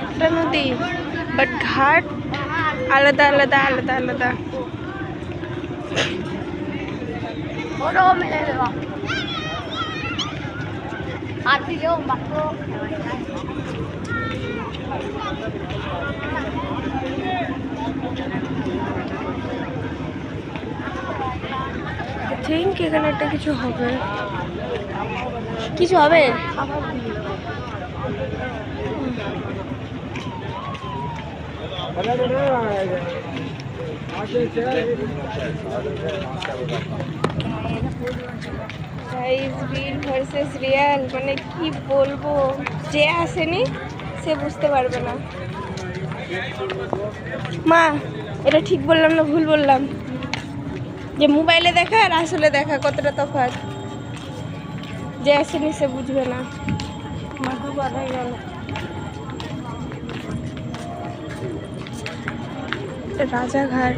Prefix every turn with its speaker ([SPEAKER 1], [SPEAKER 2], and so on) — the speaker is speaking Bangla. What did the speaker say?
[SPEAKER 1] একটা নদী বাট ঘাট আলাদা আলাদা আলাদা আলাদা। থিঙ্ক এখানে একটা কিছু হবে, কিছু হবে। বীর ভার্সেস রিয়াল, মানে কি বলবো, যে আসেনি সে বুঝতে পারবে না। মা এটা ঠিক বললাম না ভুল বললাম? যে মোবাইলে দেখা আর আসলে দেখা কতটা তফাৎ, যে আসেনি সে বুঝবে না। রাজাঘাট।